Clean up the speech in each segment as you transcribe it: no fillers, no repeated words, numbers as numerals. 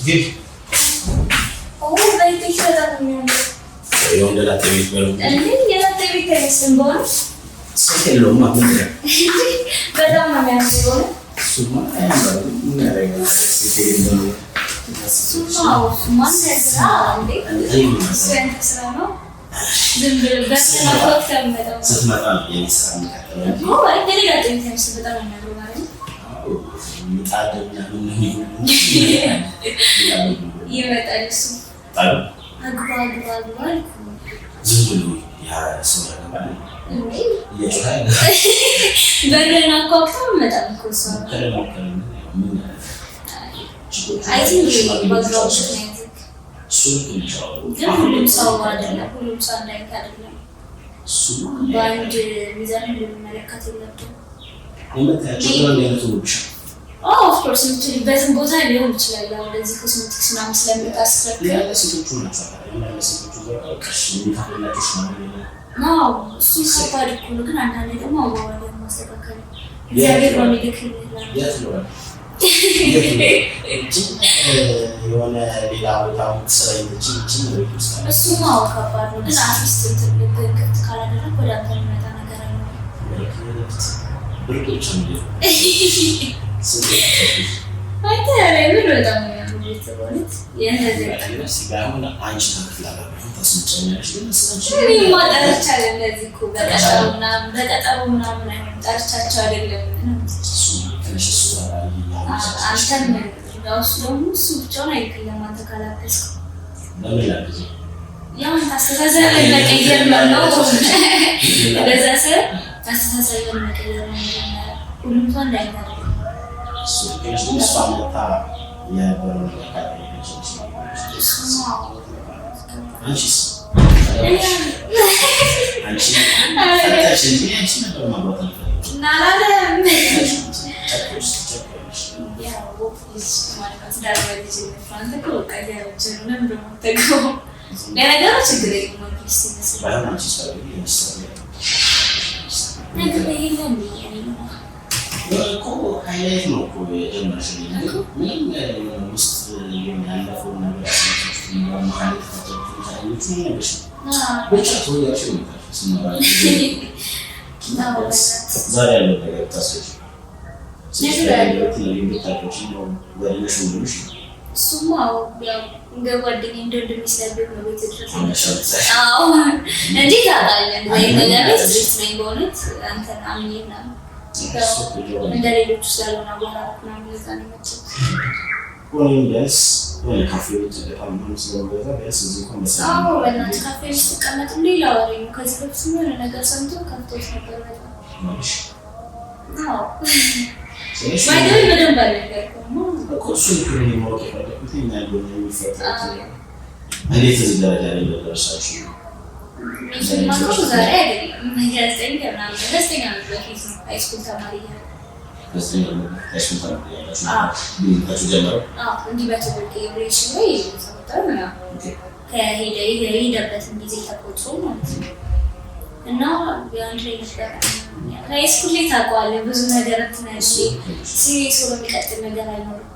ግን በይት ይሰራል የወንድ ላጤ ቤት ነው እንዴ? የላጤ ቤት አይመስልም በሆነ ስልክ የለውም ማለት ነው። በጣም ነው የሚያምረው። እሱማ አያምርም። ምን ያደርጋል? ስልክ የለውም። ማን ስራ እንዴ? ስራ ነው። ዝም ብለህ በስራ ወቅት ያመጣው ስትመጣ የስራ ምክንያት ነው። አይ ሌላ ቤት አይመስልም። በጣም ነው የሚያምረው ማለት ነው። ምጣድ ምናምን ነው ይመጣል እሱ አግባ ዝም ብሎ ያ ሰው ያገባል እየጮኸ በገና ኮክተም መጣም ኮሳ አይ ቲንክ ባግራውንድ ሁሉም ሰው አይደለም፣ ሁሉም ሰው እንዳይክ አይደለም። በአንድ ሚዛን ልንመለከት የለብንም። ኦፍ ኮርስ የምትልበትን ቦታ ሊሆን ይችላል። ያው እንደዚህ ኮስሜቲክስ ምናምን ስለምታስረክብ እሱ ከባድ እኮ ነው። ግን አንዳንዴ ደግሞ አዋዋል ማስተካከል እግዚአብሔር ነው የሚልክልህ። የሆነ ሌላ ቦታ ስራ እሱማ ከባድ ነው። ግን አርቲስት ትልቅ ክፍት ካላደረግ ወደ አንተ የሚመጣ ነገር አይኖርም። ብርቶች አይተ ያለምን በጣም ነው ቤተሰቦች የነዚህ ሲጋሁን አንቺ ተክላላችሁ ተስንጨኛለሽ ግን እኔ ማጣቻለ እንደዚህ እኮ በቀጠሮ ምናምን አይሆን ጠርቻቸው አይደለም አንተን እሱ ደግሞ እሱ ብቻውን አይደለም አንተ ካላከስኩ ያው ታስተሳሰብ መቀየር ነው እንደዛ ሰ ታስተሳሰብ መቀየር ነው ሁሉም ሰው እንዳይታደርግ እሱ አመጣ የበረው አንቺስ ሃይላይት ነው እኮ የጀመርሽልኝ ምን ውስጥ ያለፈው ነገር ማለት ብቻ ተወያሽ ነው ዛሬ ያለው ነገር ታስረጅ እሱማ ያው እንደ ጓደኛ እንደሚሰብክ ነው ቤት ድረስ እንጂ ታውቃለህ ወይ ነገር ስትሪት ነኝ በእውነት አንተን አምኜና እንደ ሌሎቹ ስላልሆነ አቧራት ምናምን ለዛ ነው የመጣሁት። ወይስ ወይ ካፌ ውስጥ በጣም ነው ስለወጣ በስ እዚህ እንኳን መሰለኝ በእናትህ ካፌ ውስጥ ተቀመጥ ሌላ ወሬ ነው። ከዚህ በፊት ምን ነገር ሰምቶ ከፍቶት ነበር በጣም ማይደል በደንብ አልነገርኩም እኮ እሱ ልክል የማወቅ የፈለኩት የሚያልጎኝ የሚፈጠሩት እንዴት እዚህ ደረጃ ላይ ደረሳችሁ ነው? ማንኮ ዛሬ አይደለም ያዘኝ ምናምን ደስተኛ ነው። በፊት ነው ሃይስኩል ተማሪ ያለ ደስተኛ ነው። ሃይስኩል ተማሪ ያለ ታችሁ ጀመረ እንዲህ በትምህርት የብሬሽ ነው ይሰጣል ነው ከሄደበትን ጊዜ ተቆጥሮ ማለት ነው። እና ቢያንድ ላይ ነበር ሃይስኩል ላይ ታውቀዋለህ ብዙ ነገር ትናንሽ ሲሪየስ ሆኖ የሚቀጥል ነገር አይኖርም።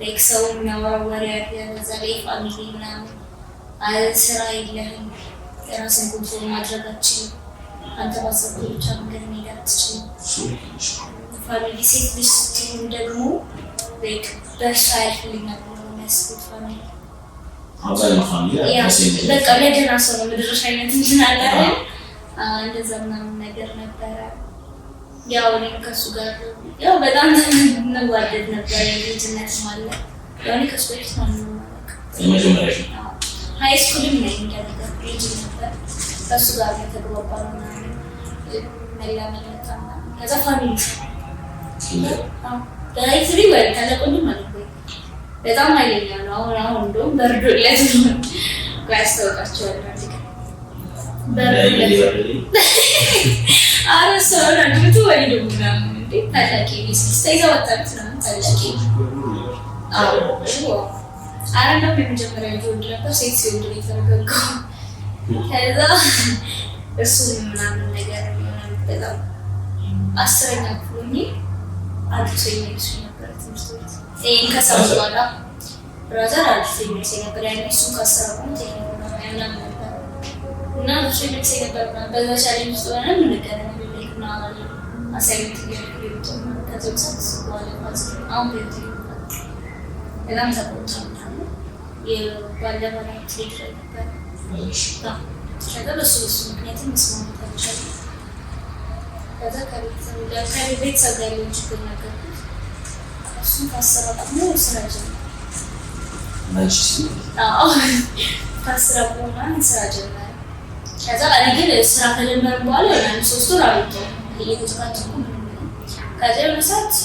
ላይክ ሰው የሚያወራው ወሬ ያለ ላይ ፋሚሊ ምናምን ስራ የለህም ራስን ኮንትሮል ማድረጋችን አንተ ባሰብከው ብቻ መንገድ መሄድ አትችልም። ፋሚሊ ሴት ልጅ ስትሆን ደግሞ ላይክ በእርሷ ያልፍልኛል ብሎ የሚያስቡት ፋሚሊ አብዛኛው ፋሚሊ በቃ ለደህና ሰው ነው መድረሻ አይነት እንትን አለ እንደዛ ምናምን ነገር ነበረ። ያው እኔም ከእሱ ጋር ያው በጣም እንዋደድ ነበር። ልጅነት ማለት ያው እኔ ከእሱ በፊት ነው የመጀመሪያ ሃይስኩልም ላይ እንደነበር ልጅ ነበር። ከእሱ ጋር የተግባባነው መላመድ መጣና ከዛ ፋሚሊ በላይትሪ ወይ ተለቆልም ማለት ነው። በጣም ኃይለኛ ነው። አሁን እንደውም በርዶለት ነው ያስታውቃቸዋል ማለት ነው። አረሰው አንዱ ወይ ደግሞ እንዴ ታላቂ ቢስነስ ወጣት ነው ታላቂ አረንዳው የመጀመሪያ ልጅ ነበር። ሴት ሲወልድ ነው የተረጋጋው። ከዛ እሱን ምናምን ነገር ምናምን በጣም 10ኛ ክፍል ሆኜ አዲስ ነበር ትምህርት ቤት ከሰው በኋላ ብራዘር አሪፍ የሚልስ ነበር ያኔ እሱን ካሰራቁ ቴክኒክ ነው ያናም ነበር እና እሱ የሚልስ ነበር በዛ ቻሌንጅ ውስጥ ሆነ ምንገናኝ ሊክና አሳይመንት እያደረግኩ ከዚህ ሰዓት በኋላ ማለት አሁን ቤት በጣም ተቆጥቷል የባለፈው ትሪት ነበር ከዛ በሱ ምክንያቱም መስማማት አልቻለም ከዛ ከቤተሰብ ጋር ያለውን ችግር ነገርኩት እሱን ካሰራቁ ስራ ጀመረ ካሰራቁ ስራ ጀመረ ከዛ እኔ ግን ስራ ከጀመርን በኋላ ያን 3 ወር አልወጣሁ እየተጨቃጨኩ ከዛ የሆነ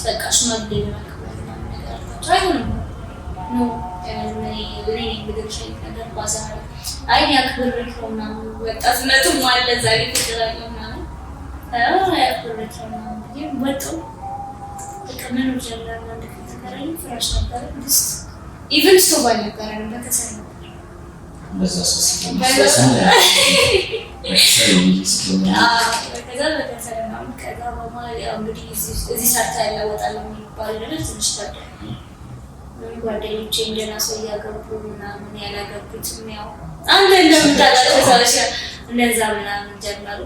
በቃ ሽማግሌ ማክበር ነገር አልኳቸው አይሆንም ኖ እኔ ብድርሽ ነገር ባዛር አይ ያክብርክ ነው ምናምን ወጣትነቱም አለ ዛሬ ተደራጅ ምናምን ያክብርክ ነው ምናምን ወጣሁ በቃ ምንም ጀመረ አንድ ከተከራይ ፍራሽ ነበር ድስት ኢቭን ስቶቭ አልነበረም በከሰል ነበር በዛ ከዛ በማለት ያው እንግዲህ እዚህ ሰርታ ያለወጣል የሚባል ነገር ትንሽ ታዲያ ጓደኞቼ እንደና ሰው ያገቡ ምናምን ያላገቡትም ያው አንተ እንደምታውቃቸው ሰዎች እንደዛ ምናምን ጀመሩ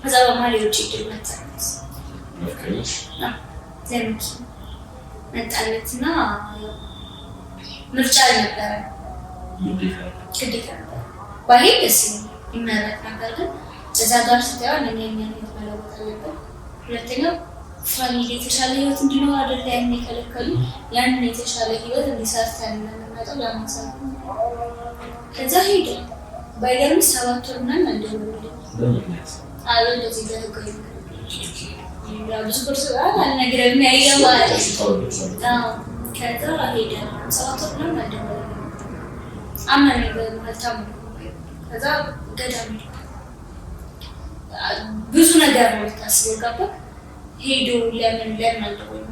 ከዛ በማለት የውጭ ድል መጣለት ዘምች መጣለትና ምርጫ ነበረ ግዴታ ነበር ባሄድ ደስ ይመረጥ ነበር ግን እዛ ጋር ስትያው ለኛኛን የተመለወጥ አለበት ሁለተኛው ፋሚሊ የተሻለ ህይወት እንዲኖር አይደል ያን የከለከሉ ያንን የተሻለ ህይወት እንዲሰርተን እናመጣው ለማሳብ ከዛ ሄደ ባይገርም 7 ወር ምናምን እንደሆነ አለ እንደዚህ ጋር ያው ብዙ ፐርሰናል አልነገረም ያይገባል ከዛ ሄደ 7 ወር ምናምን እንደሆነ አማን በመልታም ከዛ ገዳም ብዙ ነገር ነው ታስበው ገባ ሄዶ ለምን አልደወል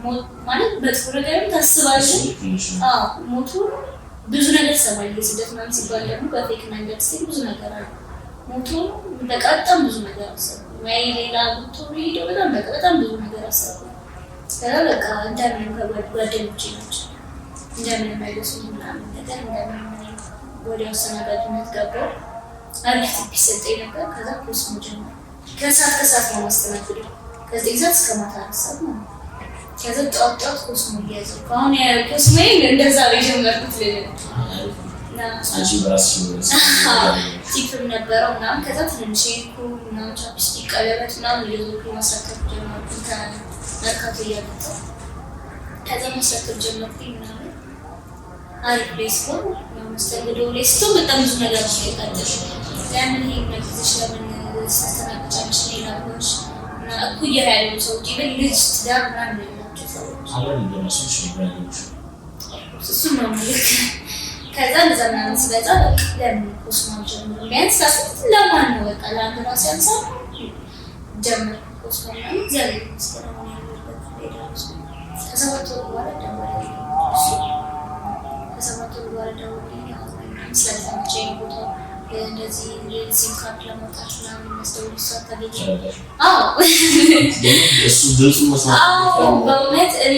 ማለት በጥሩ ነገር ታስባለህ ሞቱ ብዙ ነገር ሰማይ ለስደት ምናምን ሲባል ደግሞ በፌክ ነገር ሲል ብዙ ነገር አለ ሞቱ በጣም ብዙ ነገር አሰብ ወይ ሌላ ሞቱ ሄዶ በጣም ብዙ ነገር አሰብ ከዛ በቃ እንደምን ከጓደኞቼ ናቸው እንደምን ማይደርሱ ምናምን ነገር እንደምን ወዲያው ሰናባጅነት ገባሁ አሪፍ ቢሰጠኝ ነበር ከዛ ኮስሞ ጀመረ ከሰዓት ነው ማስተናገደው ከዚህ ሰዓት እስከ ማታ አሰብ ነው ከዛ ጠዋት ኮስሞ እያዘው አሁን ያ ኮስሞ እንደዛ ነው የጀመርኩት አንቺ በራስሽ ሲፍም ነበረው ምናምን ከዛ ትንሽ ምናምን ቻፕስቲክ ቀለበት ምናምን እየዞርኩ ማሳከፍ ጀመርኩ ከመርካቶ እያመጣሁ ከዛ ማሳከፍ ጀመርኩ ምናምን አሪፍ ፕሌስ ነው መስተንግዶ ሌስቶ በጣም ብዙ ነገር ነው የቀጠለው ለምን ይሄ ነግዝሽ ለምን ሳስተናግጫለሽ ሌላዎች እና እኩያ ያለው ሰው ይበል ልጅ ትዳር ምናምን ያላቸው ሰዎች አሁን እንደነሱሽ ይባላልሽ እሱ ነው ማለት ከዛ እንደዛ ምናምን ሲበዛ በቃ ለምን ኮስሞ ጀምሮ ቢያንስ አስት ለማን ነው በቃ ለአንድ ራስ ያንሳ ጀምሮ ኮስሞ ምናምን እግዚአብሔር ይመስገን አሁን ያለበት ሄዳለች ከሰባት ወር በኋላ ደወለልኝ ከሰባት ወር በኋላ ደወለልኝ ስለተመቼ ቦታ እንደዚህ ሲም ካርድ ለማውጣት ምናምን መስደውል እሷ ታገኘ እሱ ድምፁ መስማት በእውነት እኔ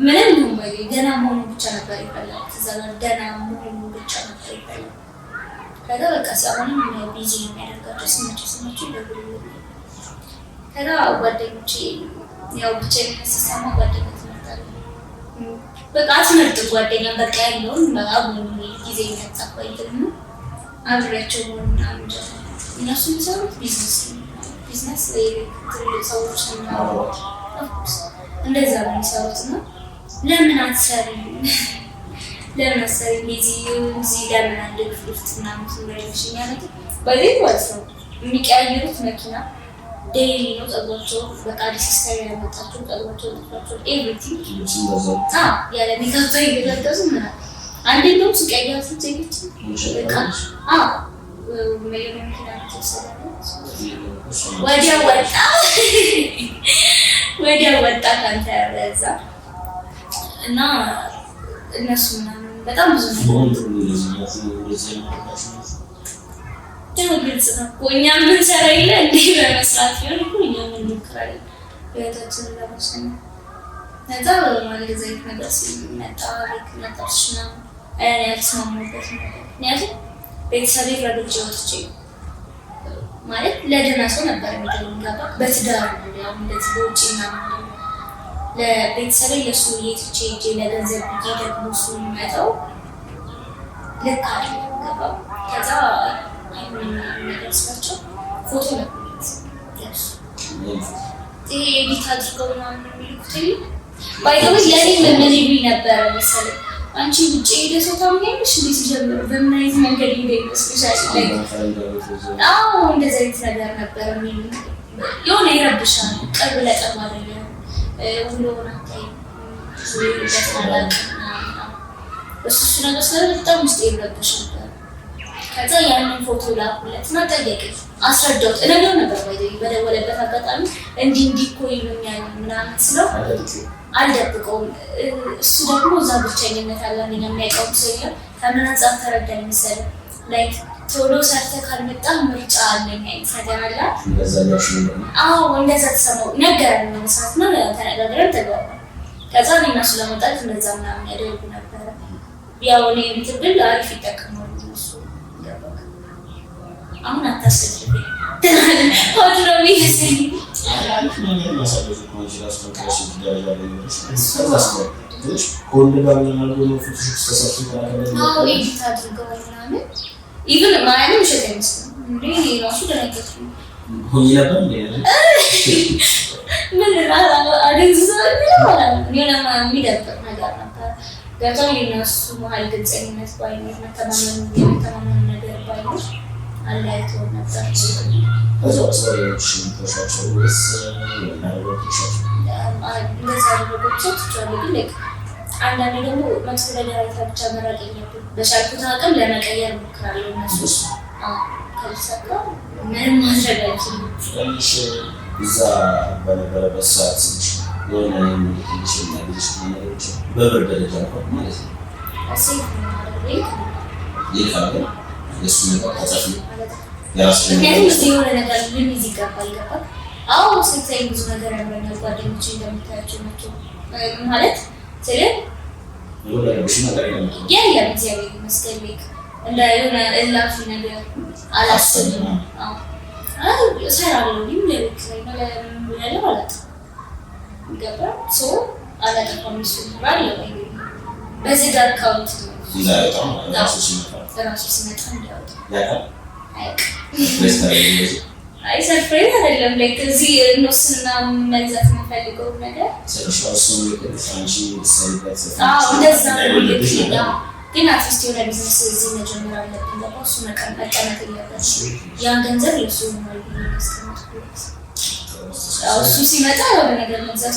ምንም ነው ባይ ገና መሆኑ ብቻ ነበር ይፈላል እዛ ጋር ገና መሆኑ ብቻ ነበር ይፈላል ከዛ በቃ ሲያሆንም ቢዚ ነው የሚያደርጋቸው ስማቸው ይደውሉልኝ ከዛ ጓደኞቼ ያው ብቻዬን ስሰማ ጓደኛ ትመርጣለህ በቃ አትመርጥ ጓደኛ በቃ ያለውን አብሮኝ ጊዜ የሚያጣፋኝ ደግሞ አብሬያቸው ምናምን እነሱ የሚሰሩት ቢዝነስ ትልቅ ሰዎች ነው እንደዛ ነው የሚሰሩት እና ለምን አትሰሪ እዚህ ለምን አንድ ክፍል ምናምን ትኖሪያለሽ ማለት በሌት ማለት ነው የሚቀያየሩት መኪና ዴይሊ ነው ጸጉራቸው በቃ ሲስተር ያመጣቸው ጸጉራቸው ልጥፋቸው ኤቭሪቲንግ ያለ ሜካፕ ይገዛገዙ ምናምን አንዴ ነው ሲቀያየሩት ዘይት በቃ ወዲያ ወጣ ካንተ በዛ እና እነሱ ምናምን በጣም ብዙ ነው ግልጽ ነው እኛ ምን ሰራ ይለ እንዴ በመስራት ይሆን እኮ እኛ ምን እንከራለን በታችን ለማስነ ነዛ ማለት ዘይት ነገር ሲመጣ ልክ መጣሽና ያልተስማሙበት ነገር ምክንያቱም ቤተሰቤ ረዶች ወጥቼ ማለት ለደህና ሰው ነበር የሚገባ በትዳር ነው ያው እንደዚህ በውጭ ምናምን ለቤተሰቤ ለሱ የትቼ ሄጄ ለገንዘብ ብዬ ደግሞ እሱ የሚመጣው ልክ አይደለም ገባ። ከዛ የሚደርስባቸው ፎቶ ለኩት ለሱ ይሄ ኤዲት አድርገው ምናምን የሚልኩት ባይገባ ለእኔ ለምን ይሉኝ ነበረ መሰለኝ አንቺ ውጭ ሄደ ሰው ታምኛለሽ እንዴ ሲጀምር በምን አይነት መንገድ ሄደ ይመስልሻል? አዎ እንደዚህ አይነት ነገር ነበር የሚሉ የሆነ ይረብሻል። ቅርብ ለቅርብ አይደለም ውሎውን አታይም እሱ ነገር ስለ በጣም ውስጥ ይረብሽ ነበር። ከዛ ያንን ፎቶ ላኩለት እና ጠየቀኝ አስረዳሁት እነግረው ነበር በደወለበት አጋጣሚ እንዲህ እኮ ይሉኛል ምናምን ስለው አልደብቀውም። እሱ ደግሞ እዛ ብቸኝነት አለ የሚያውቀው ሰው የለም። ከምን አንጻር ተረዳኝ መሰለህ ላይክ ቶሎ ሰርተህ ካልመጣህ ምርጫ አለኝ አይነት ነገር አለ። አዎ እንደዛ ተሰማው ነገረን መስራት ነው ተነጋግረን ተግባባን። ከዛ እኔ እና እሱ ለመውጣት እንደዛ ምናምን ያደርጉ ነበረ። ያው እኔ ብትብል አሪፍ ይጠቀማሉ እሱ አሁን አታስፈልግም ሆድ ነው የሚመስለኝ ኢቭን ማያንም ሸት አይመስልም እንዴ ራሱ ደነገጥኩ ምን አደንዝዞ የሚደብር ነገር ነበር። ገብቶኝ የእነሱ መሀል ግልፀኝነት ባይኖር መተማመን ነገር ባይኖር አለያይቶ ነበር። አንዳንዴ ደግሞ መጥፎ ነገር አይታ ብቻ መራቅ የለብንም። በቻልኩት አቅም ለመቀየር እሞክራለሁ። እነሱ ካልተሳካ ምንም ማድረግ አልችልም። እዛ በነበረበት ሰዓት የሆነ ትንሽ ነገሮች በብር ደረጃ ማለት ነው የእሱ ነገር ተጻፊ ምክንያቱም ስ የሆነ ነገር ልንይዝ ይገባል። ገባል? አዎ ስታይ ብዙ ነገር ያምረኛል። ጓደኞቼ እንደምታያቸው ናቸው ማለት ስለ የለም እግዚአብሔር ይመስገን እንደ የሆነ እላፊ ነገር አላስብም። እሰራለሁ ግን ለቤት ያለው አላውቅም። ገባ ሰው አላጠፋም። እሱ ይኖራል በዚህ ጋር አካውንት ራሱ ሲመጣ እንዲያወጣ አይ ሰርፕራይዝ አይደለም። ላይክ እዚህ እንወስንና መግዛት የምፈልገው ነገር እንደዛ ነው። ግን አትሊስት የሆነ ቢዝነስ እዚህ መጀመር አለብን። ገባ እሱ መቀመጥ የለበትም። ያን ገንዘብ ለሱ ይሆናል ብዬ ማስቀመጥ እሱ ሲመጣ የሆነ ነገር መግዛት